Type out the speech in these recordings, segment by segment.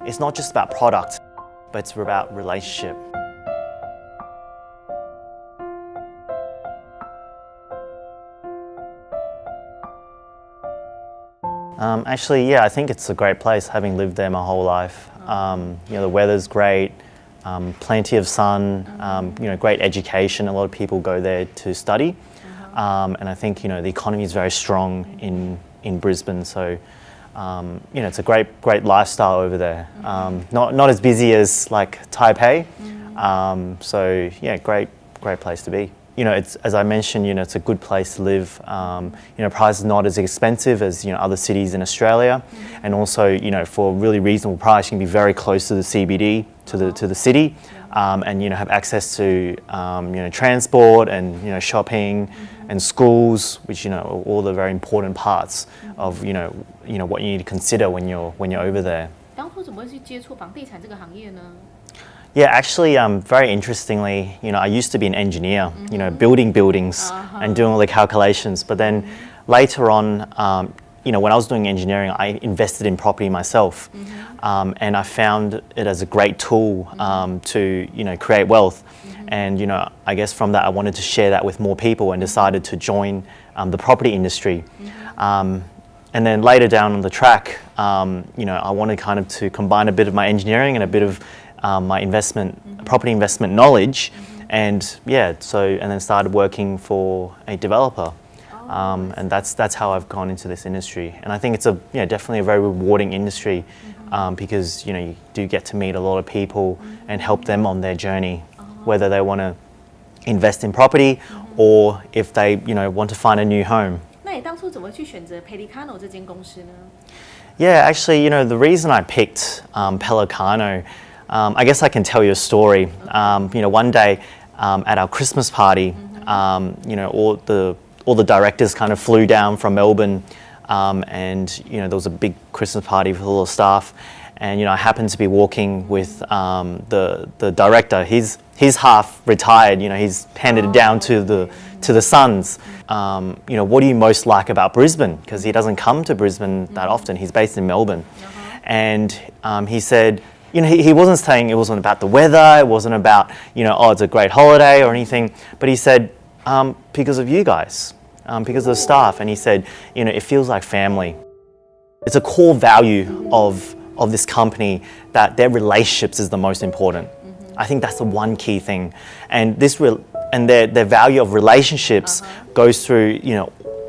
it's not just about product, but it's about relationship. Actually, yeah, I think it's a great place, having lived there my whole life. The weather's great, plenty of sun, great education. A lot of people go there to study. And I think, the economy is very strong in Brisbane. So, it's a great lifestyle over there. Not as busy as like Taipei. So, yeah, great place to be. It's, as I mentioned, it's a good place to live. Price is not as expensive as, other cities in Australia. And also, for a really reasonable price, you can be very close to the CBD, to the city, and, have access to, transport and, shopping and schools, which, are all the very important parts of, what you need to consider when you're over there. 当初怎么会去接触房地产这个行业呢？ Yeah, actually, very interestingly, I used to be an engineer, building buildings and doing all the calculations. But then later on, when I was doing engineering, I invested in property myself. And I found it as a great tool to, create wealth. And, I guess from that, I wanted to share that with more people and decided to join the property industry. And then later down the track, I wanted kind of to combine a bit of my engineering and a bit of my property investment knowledge, and then started working for a developer, and that's how I've gone into this industry. And I think it's definitely a very rewarding industry, because you do get to meet a lot of people and help them on their journey, whether they want to invest in property or if they want to find a new home. 那你当初怎么去选择 Pelicano 这间公司呢？ Yeah, actually, the reason I picked Pelicano. I guess I can tell you a story. One day at our Christmas party, all the directors kind of flew down from Melbourne, and there was a big Christmas party with all the staff. And I happened to be walking with the director. He's half retired. He's handed it down to the sons. What do you most like about Brisbane? Because he doesn't come to Brisbane that often. He's based in Melbourne, and he said. He wasn't saying it wasn't about the weather, it wasn't about, it's a great holiday or anything, but he said, because of you guys, because of the staff. And he said, it feels like family. It's a core value of this company that their relationships is the most important. I think that's the one key thing. And their value of relationships goes through,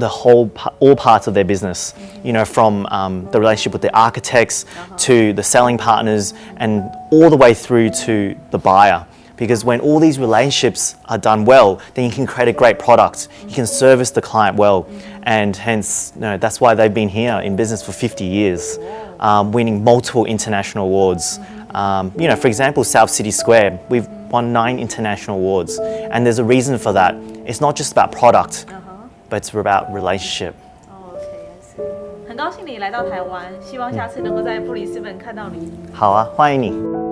all parts of their business, from the relationship with the architects to the selling partners and all the way through to the buyer. Because when all these relationships are done well, then you can create a great product. You can service the client well. And hence, that's why they've been here in business for 50 years, winning multiple international awards. For example, South City Square, we've won 9 international awards. And there's a reason for that. It's not just about product. But it's about relationship. OK， 很高兴你来到台湾，希望下次能够在布里斯本看到你。好啊，欢迎你。